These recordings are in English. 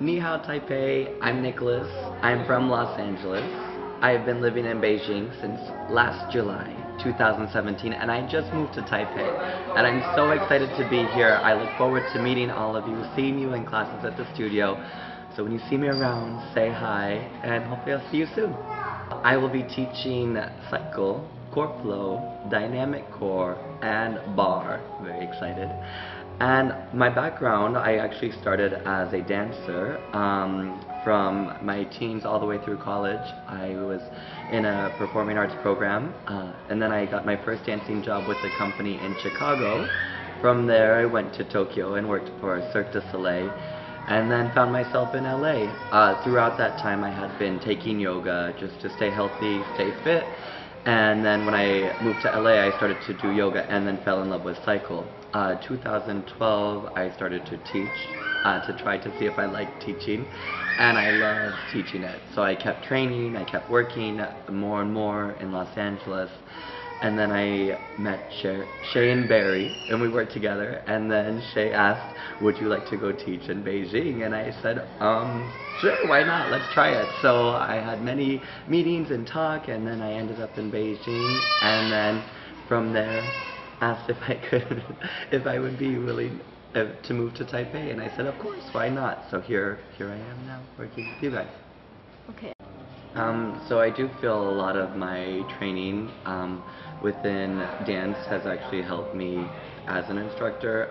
Ni hao Taipei, I'm Nicholas. I'm from Los Angeles. I've been living in Beijing since last July 2017 and I just moved to Taipei. And I'm so excited to be here. I look forward to meeting all of you, seeing you in classes at the studio. So when you see me around, say hi and hopefully I'll see you soon. I will be teaching cycle, core flow, dynamic core, and bar. Very excited. And my background, I actually started as a dancer from my teens all the way through college. I was in a performing arts program, and then I got my first dancing job with a company in Chicago. From there, I went to Tokyo and worked for Cirque du Soleil, and then found myself in LA. Throughout that time, I had been taking yoga just to stay healthy, stay fit. And then when I moved to LA, I started to do yoga and then fell in love with cycle. 2012, I started to teach to try to see if I liked teaching, and I loved teaching it. So I kept training, I kept working more and more in Los Angeles. And then I met Shay and Barry, and we worked together. And then Shay asked, would you like to go teach in Beijing? And I said, sure, why not? Let's try it. So I had many meetings and talk, and then I ended up in Beijing. And then from there, asked if I could, if I would be willing to move to Taipei. And I said, of course, why not? So here I am now, working with you guys. Okay. So I do feel a lot of my training within dance has actually helped me as an instructor.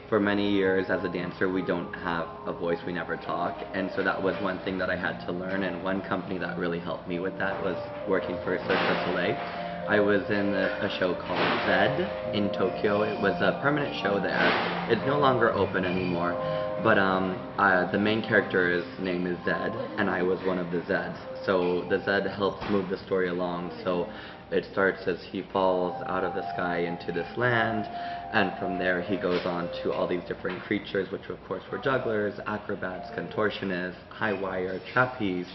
For many years as a dancer, we don't have a voice, we never talk, and so that was one thing that I had to learn, and one company that really helped me with that was working for Cirque du Soleil. I was in a show called Zed in Tokyo. It was a permanent show there. It's no longer open anymore, but the main character's name is Zed, and I was one of the Zeds. So the Zed helps move the story along. So it starts as he falls out of the sky into this land, and from there he goes on to all these different creatures, which of course were jugglers, acrobats, contortionists, high wire, trapeze,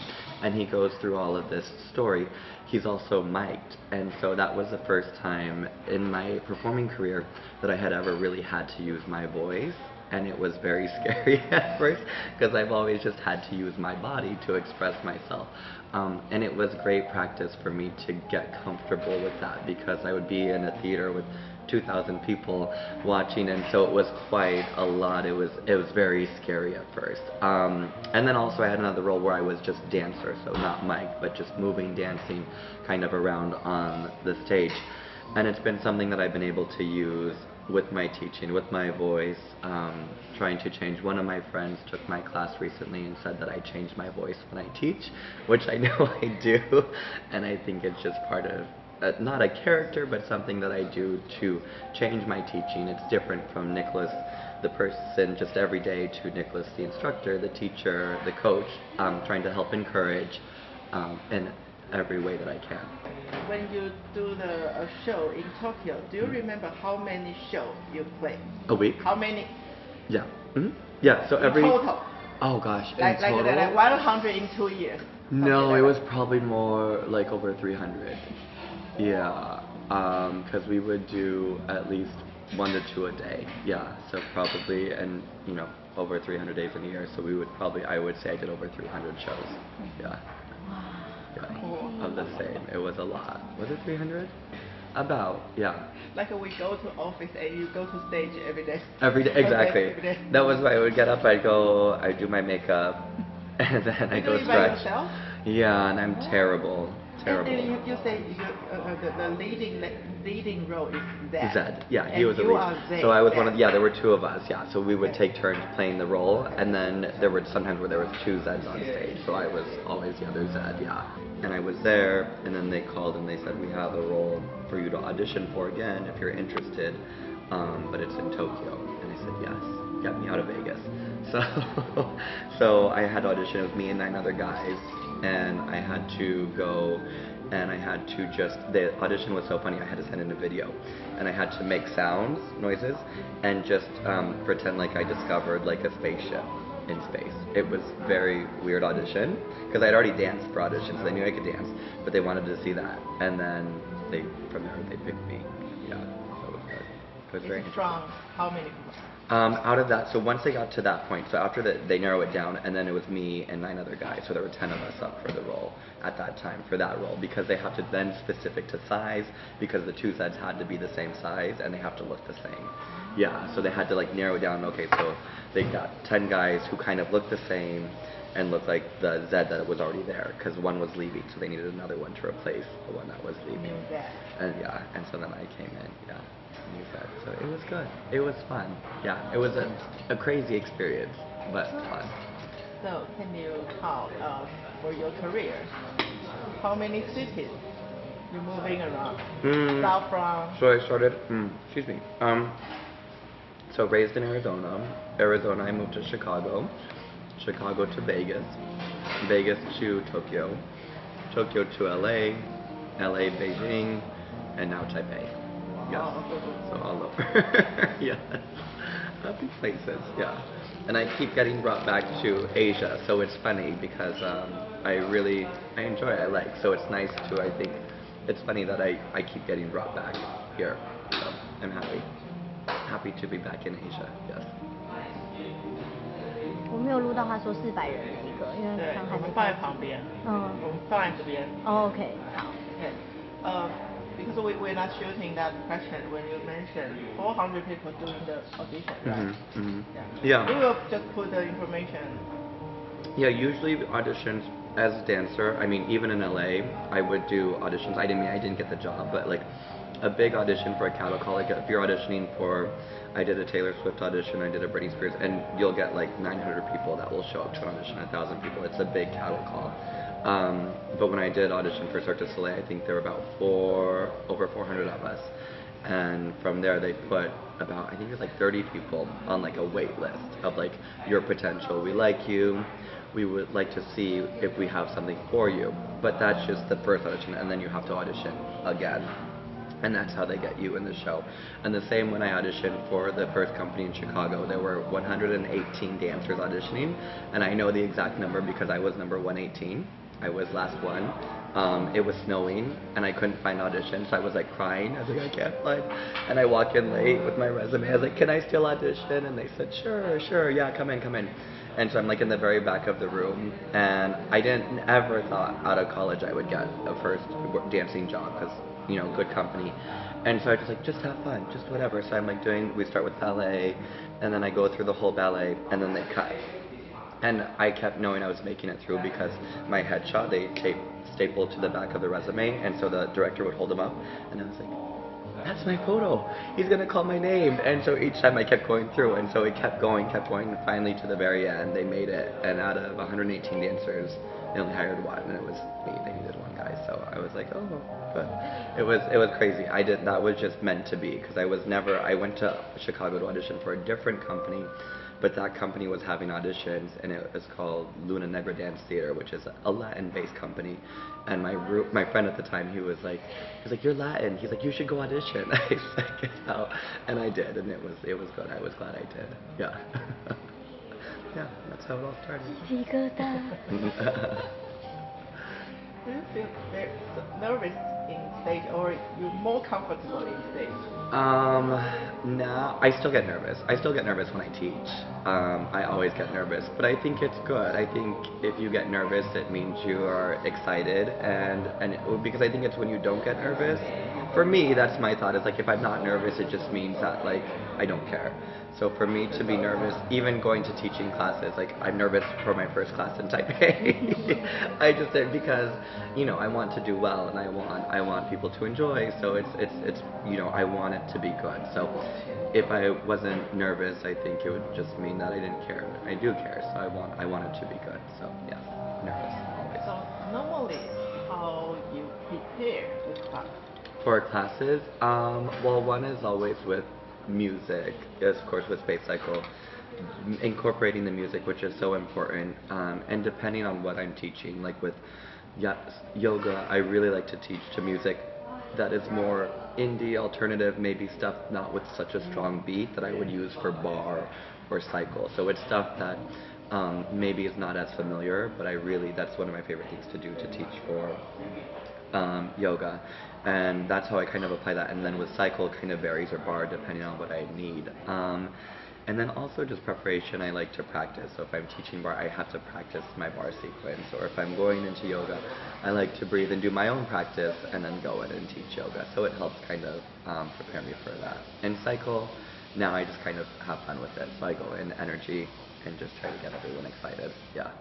and he goes through all of this story. He's also mic'd, and so that was the first time in my performing career that I had ever really had to use my voice. And it was very scary at first because I've always just had to use my body to express myself. And it was great practice for me to get comfortable with that because I would be in a theater with 2,000 people watching, and so it was quite a lot. It was very scary at first. And then also I had another role where I was just dancer, so not mic, but just moving, dancing kind of around on the stage. And it's been something that I've been able to use with my teaching, with my voice, trying to change. One of my friends took my class recently and said that I change my voice when I teach, which I know I do, and I think it's just part of, not a character, but something that I do to change my teaching. It's different from Nicholas, the person just every day, to Nicholas, the instructor, the teacher, the coach, trying to help encourage in every way that I can. When you do the show in Tokyo, do you remember how many shows you play? A week? How many? Yeah. Yeah, so every... total? Oh gosh, like 100 in 2 years? No, it was probably more like over 300. Yeah, because we would do at least 1 to 2 a day. Yeah, so probably, and you know, over 300 days in a year, so we would probably, I would say I did over 300 shows. Yeah. Yeah, cool. of the same. It was a lot. Was it 300? About, yeah. Like we go to office and you go to stage every day. Every day, exactly. Every day. That was why I would get up, I'd do my makeup, and then I go stretch. Yourself? Yeah, and I'm terrible. Terrible. And you say the leading role is Zed. Zed, yeah, he and was the you lead. Are Zed. So I was one of, yeah, there were 2 of us, yeah. So we would take turns playing the role, and then there were sometimes where there was 2 Zeds on stage. So I was always the other Zed, yeah. And I was there, and then they called and they said, we have a role for you to audition for again if you're interested, but it's in Tokyo. And I said, yes, get me out of Vegas. So I had to audition with me and 9 other guys, and I had to go, and I had to just, the audition was so funny, I had to send in a video, and I had to make sounds, noises, and just pretend like I discovered like a spaceship in space. It was very weird audition, because I'd already danced for auditions, they knew I could dance, but they wanted to see that, and then from there they picked me. Yeah, so it was good. It was very interesting. From how many people? Out of that, so once they got to that point, so after that they narrow it down, and then it was me and 9 other guys, so there were 10 of us up for the role at that time, for that role, because they have to then specific to size, because the two Zeds had to be the same size, and they have to look the same. Yeah, so they had to like narrow down, okay, so they got 10 guys who kind of looked the same, and looked like the Zed that was already there, because one was leaving, so they needed another one to replace the one that was leaving. And yeah, and so then I came in, yeah. New Zed. So it was good. It was fun. Yeah, it was a crazy experience, but fun. So can you count for your career? How many cities you moving around? South from? So I started, excuse me, so raised in Arizona. Arizona, I moved to Chicago. Chicago to Vegas. Vegas to Tokyo. Tokyo to LA. LA, Beijing, and now Taipei. Yes. So all over. Yes. Happy places, yeah. And I keep getting brought back to Asia, so it's funny because I enjoy it. I like, so it's nice to, I think, it's funny that I keep getting brought back here. So I'm happy. Happy to be back in Asia, yes. 我没有录到他说400人那一个，因为刚还没放在旁边。我们放在这边。OK， 好。Okay. Because we're not shooting that question when you mentioned 400 people doing the audition, right? Yeah. We will just put the information. Yeah, usually auditions as a dancer, I mean, even in LA, I would do auditions. I didn't get the job, but like a big audition for a cattle call, like if you're auditioning for, I did a Taylor Swift audition, I did a Britney Spears, and you'll get like 900 people that will show up to an audition, 1,000 people. It's a big cattle call. But when I did audition for Cirque du Soleil, I think there were about over 400 of us. And from there they put about, I think it was like 30 people on like a wait list of like your potential. We like you. We would like to see if we have something for you. But that's just the first audition, and then you have to audition again. And that's how they get you in the show. And the same when I auditioned for the first company in Chicago, there were 118 dancers auditioning, and I know the exact number because I was number 118. I was last one. It was snowing, and I couldn't find auditions, so I was like crying. I was like, I can't find. And I walk in late with my resume. I was like, can I still audition? And they said, sure, yeah, come in. And so I'm like in the very back of the room, and I didn't ever thought out of college I would get a first dancing job, because, you know, good company. And so I was just like, just have fun, just whatever. So I'm like we start with ballet, and then I go through the whole ballet, and then they cut. And I kept knowing I was making it through because my headshot, they stapled to the back of the resume, and so the director would hold them up, and I was like, that's my photo. He's gonna call my name. And so each time I kept going through, and so it kept going, and finally to the very end, they made it. And out of 118 dancers, they only hired one, and it was me. They needed one guy, so I was like, oh, good. It was crazy. That was just meant to be, because I went to Chicago to audition for a different company, but that company was having auditions, and it was called Luna Negra Dance Theater, which is a Latin-based company. And my friend at the time, he was like, you're Latin. He's like, you should go audition. I said, no. And I did, and it was good. I was glad I did. Yeah. Yeah, that's how it all started. Do you feel nervous in stage, or you're more comfortable in stage? No, I still get nervous. I still get nervous when I teach. I always get nervous, but I think it's good. I think if you get nervous, it means you are excited, because I think it's when you don't get nervous. For me, that's my thought. Is like if I'm not nervous, it just means that like I don't care. So for me to be nervous, even going to teaching classes, like I'm nervous for my first class in Taipei. I just did because, you know, I want to do well, and I want people to enjoy. So it's you know, I want it to be good. So if I wasn't nervous, I think it would just mean that I didn't care. I do care, so I want it to be good. So yes, nervous always. So normally, how you prepare the class? For classes, well, one is always with music, of course with Space Cycle, incorporating the music, which is so important, and depending on what I'm teaching, like with yoga, I really like to teach to music that is more indie, alternative, maybe stuff not with such a strong beat that I would use for bar or cycle. So it's stuff that maybe is not as familiar, but that's one of my favorite things to do, to teach for yoga. And that's how I kind of apply that. And then with cycle, it kind of varies, or bar, depending on what I need. And then also just preparation, I like to practice. So if I'm teaching bar, I have to practice my bar sequence. Or if I'm going into yoga, I like to breathe and do my own practice and then go in and teach yoga. So it helps kind of prepare me for that. And cycle, now I just kind of have fun with it. So I go in energy and just try to get everyone excited. Yeah.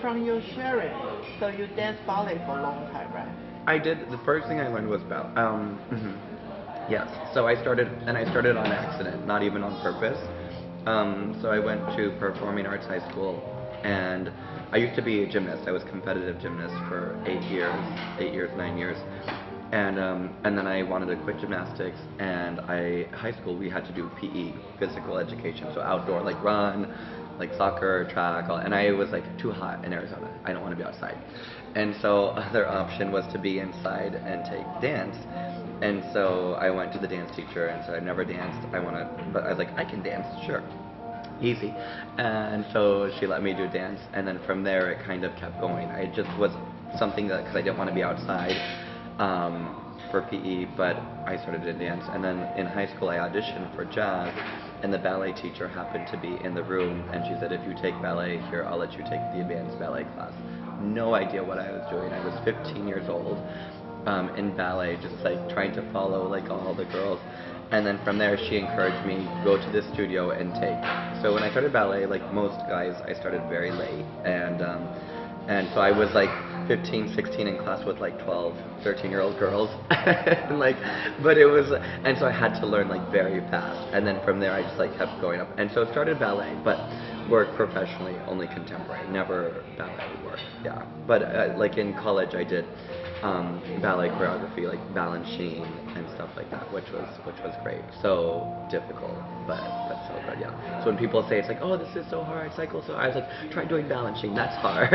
From your sharing, so you danced ballet for a long time, right? I did. The first thing I learned was ballet. Yes. So I started on accident, not even on purpose. So I went to performing arts high school, and I used to be a gymnast. I was competitive gymnast for 9 years, and then I wanted to quit gymnastics. And high school we had to do PE, physical education, so outdoor, like run, like soccer, track, and I was like too hot in Arizona. I don't want to be outside. And so other option was to be inside and take dance. And so I went to the dance teacher and said, I've never danced, but I was like, I can dance, sure, easy. And so she let me do dance, and then from there it kind of kept going. I just was something that, because I didn't want to be outside for PE, but I started to dance. And then in high school I auditioned for jazz, and the ballet teacher happened to be in the room, and she said, if you take ballet here, I'll let you take the advanced ballet class. No idea what I was doing. I was 15 years old. In ballet, just like trying to follow like all the girls. And then from there she encouraged me, go to the studio and take. So when I started ballet, like most guys, I started very late, and so I was like 15, 16 in class with like 12, 13-year-old girls. And so I had to learn like very fast. And then from there I just like kept going up. And so I started ballet, but worked professionally only contemporary, never ballet work. Yeah. But like in college I did ballet choreography, like balancing and stuff like that, which was great. So difficult, but so good, yeah. So when people say it's like, oh, this is so hard, cycle so hard, I was like, try doing balancing, that's hard.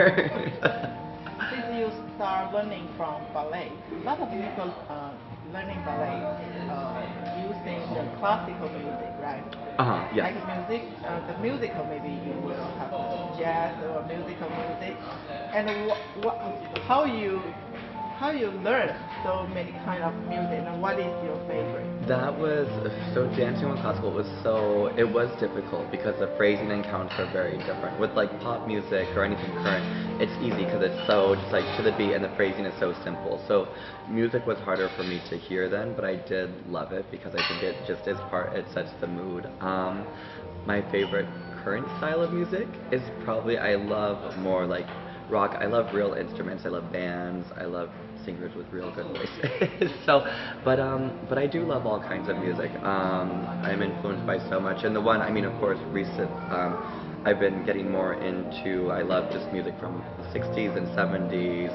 Since you start learning from ballet, a lot of people learning ballet using the classical music, right? Yeah. Like music, the musical, maybe you will have jazz or musical music. And how you learn so many kind of music, and what is your favorite? That was, so dancing with classical it was difficult because the phrasing and counts are very different. With like pop music or anything current, it's easy because it's so just like to the beat and the phrasing is so simple. So music was harder for me to hear then, but I did love it because I think it just is it sets the mood. My favorite current style of music is probably, I love more like rock. I love real instruments. I love bands. I love singers with real good voices. But I do love all kinds of music. I'm influenced by so much. And of course, recent. I've been getting more into. I love just music from the 60s and 70s.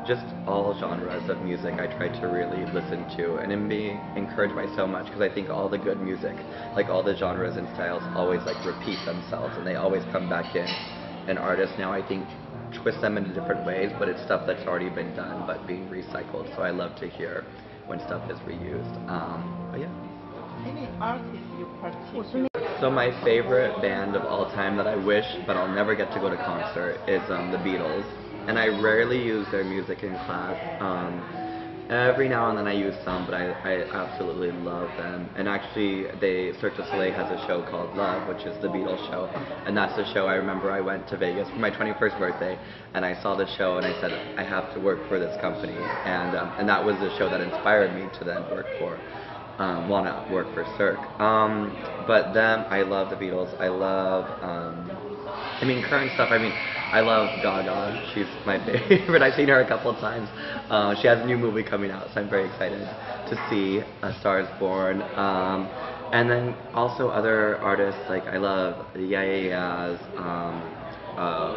Just all genres of music I try to really listen to, and I'm being encouraged by so much because I think all the good music, like all the genres and styles, always like repeat themselves and they always come back in. And artists now, I think, twist them in different ways, but it's stuff that's already been done but being recycled. So I love to hear when stuff is reused. But yeah. Any artists you particularly? So my favorite band of all time that I wish but I'll never get to go to concert is the Beatles. And I rarely use their music in class. Every now and then I use some, but I absolutely love them. And actually, Cirque du Soleil has a show called Love, which is the Beatles show. And that's the show I remember I went to Vegas for my 21st birthday, and I saw the show and I said, I have to work for this company. And that was the show that inspired me to then work for, not work for Cirque. But them, I love the Beatles. I love, current stuff, I love Gaga. She's my favorite. I've seen her a couple of times. She has a new movie coming out, so I'm very excited to see A Star Is Born. And then also other artists, like I love the Yeah-Yeah-Yeahs,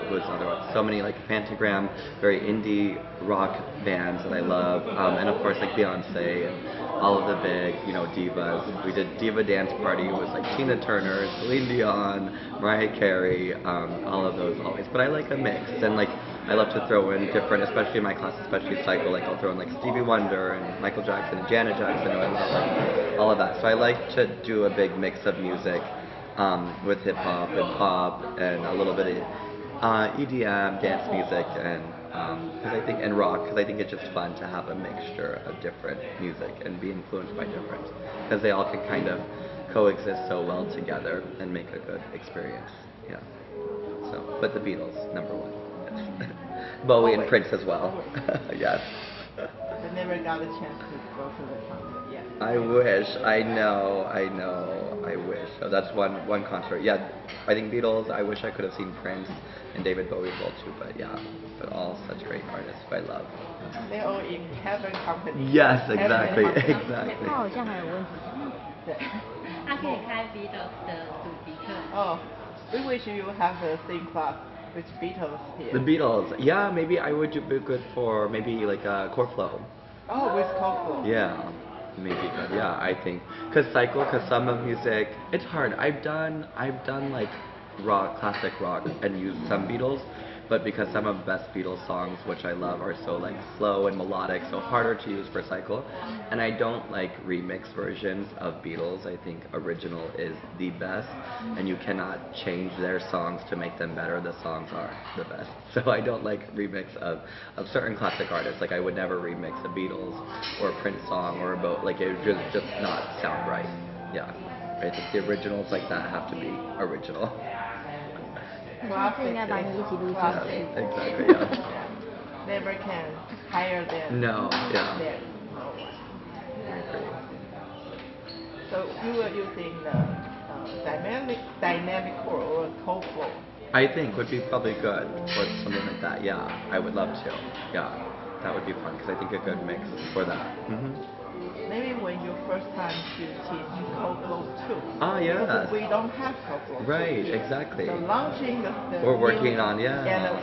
who's another one? So many, like Pentagram, very indie rock bands that I love. And of course like Beyonce and all of the big, divas. We did Diva Dance Party. It was like Tina Turner, Celine Dion, Mariah Carey, all of those always. But I like a mix, and like I love to throw in different, especially in my class, especially cycle. Like I'll throw in like Stevie Wonder and Michael Jackson and Janet Jackson. I love like all of that. So I like to do a big mix of music with hip hop and pop and a little bit of EDM, dance music, and Because I think, and rock, because I think it's just fun to have a mixture of different music and be influenced by different, because they all can kind of coexist so well together and make a good experience. Yeah. So, but the Beatles, number one. Yes. Bowie and Prince as well. Yes. I never got a chance to go to the concert yet. I wish. I know. I wish. So that's one concert. Yeah, I think Beatles. I wish I could have seen Prince and David Bowie as well too. But yeah, but all such great artists who I love. They're all in heaven company. Yes, exactly, Heaven company. exactly. 他好像还有问题。对。他可以开 Beatles 的主题课。Oh, we wish you have the same class with Beatles here. The Beatles. Yeah, maybe I would be good for maybe like a core flow. Oh, with Coco. Yeah, maybe good. Yeah, I think because some of music, it's hard. I've done like rock, classic rock, and used some Beatles, but because some of the best Beatles songs, which I love, are so like slow and melodic, so harder to use for cycle, and I don't like remix versions of Beatles. I think original is the best, and you cannot change their songs to make them better. The songs are the best. So I don't like remix of certain classic artists. Like I would never remix a Beatles or a Prince song or like it would just not sound right. Yeah, I think the originals like that have to be original. 下次应该把你一起录进 Classic. 去。 Exactly. Yeah. Never can higher than. No, yeah. Them. No one. I agree. So you were using the dynamic core or cold flow. I think would be probably good or something like that. Yeah, I would love to. Yeah, that would be fun because I think a good mix for that. Maybe when you first time to teach cold flow too. Ah, yes. Because we don't have cold flow. Right, exactly. So launching the We're working new on, yeah. And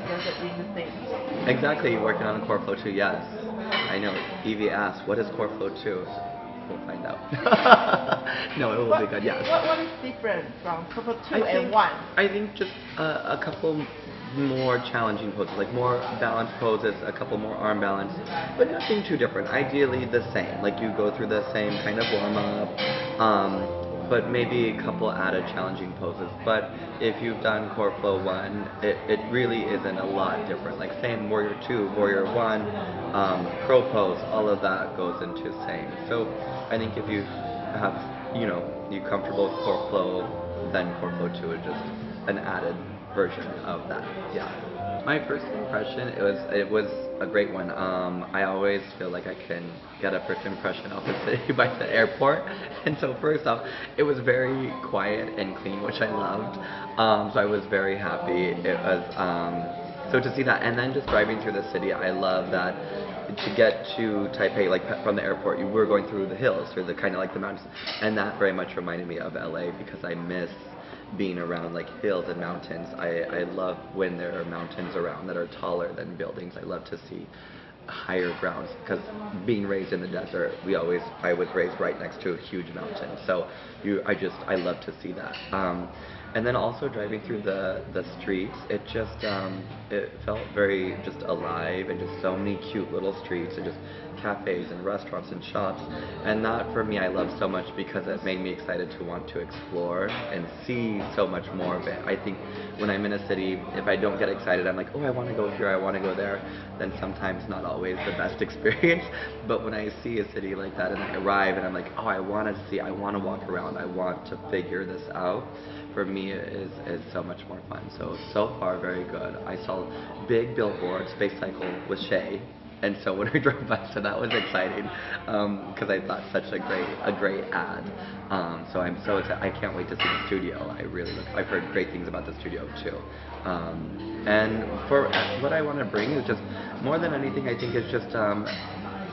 the thing. Exactly, working on core flow 2. Yes, I know. Evie asked, "What is core flow 2?" We'll find out. No, it will be good. Yes. What is different from couple 2 and 1? I think just a couple more challenging poses, like more balanced poses, a couple more arm balance, but nothing too different. Ideally the same, like you go through the same kind of warm up, but maybe a couple added challenging poses. But if you've done core flow 1, it really isn't a lot different. Like same warrior 2, warrior 1, crow pose, all of that goes into same. So I think if you have, you're comfortable with core flow, then core flow 2 is just an added version of that. Yeah. My first impression, it was a great one. I always feel like I can get a first impression of the city by the airport, and so first off, it was very quiet and clean, which I loved. So I was very happy. It was so to see that, and then just driving through the city, I love that. To get to Taipei, like from the airport, you were going through the hills, through the kind of like the mountains, and that very much reminded me of LA because I miss being around like hills and mountains. I love when there are mountains around that are taller than buildings. I love to see higher grounds because being raised in the desert, I was raised right next to a huge mountain. So I love to see that. And then also driving through the streets, it just it felt very just alive and just so many cute little streets and just cafes and restaurants and shops, and that for me I love so much because it made me excited to want to explore and see so much more of it. I think when I'm in a city, if I don't get excited, I'm like, oh, I want to go here, I want to go there, then sometimes not always the best experience. But when I see a city like that and I arrive and I'm like, oh, I want to see, I want to walk around, I want to figure this out, for me it is so much more fun. So far very good. I saw big billboards, Space Cycle with Shay. And so when we drove by, so that was exciting because I thought such a great ad. So I'm so excited. I can't wait to see the studio. I've heard great things about the studio too. And for what I want to bring is just more than anything, I think is just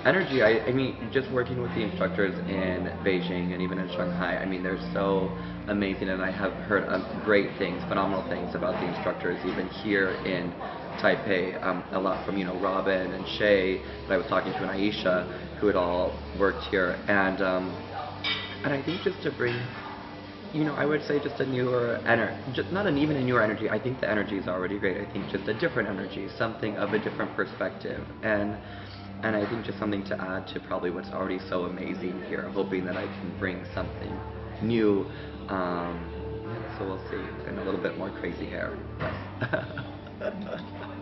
energy. I mean, just working with the instructors in Beijing and even in Shanghai. I mean, they're so amazing, and I have heard great things, phenomenal things about the instructors even here in Taipei, a lot from Robin and Shay that I was talking to, and Aisha, who had all worked here, and I think just to bring, I would say just a newer energy, even a newer energy. I think the energy is already great. I think just a different energy, something of a different perspective, and I think just something to add to probably what's already so amazing here. Hoping that I can bring something new. So we'll see, and a little bit more crazy hair. Yes.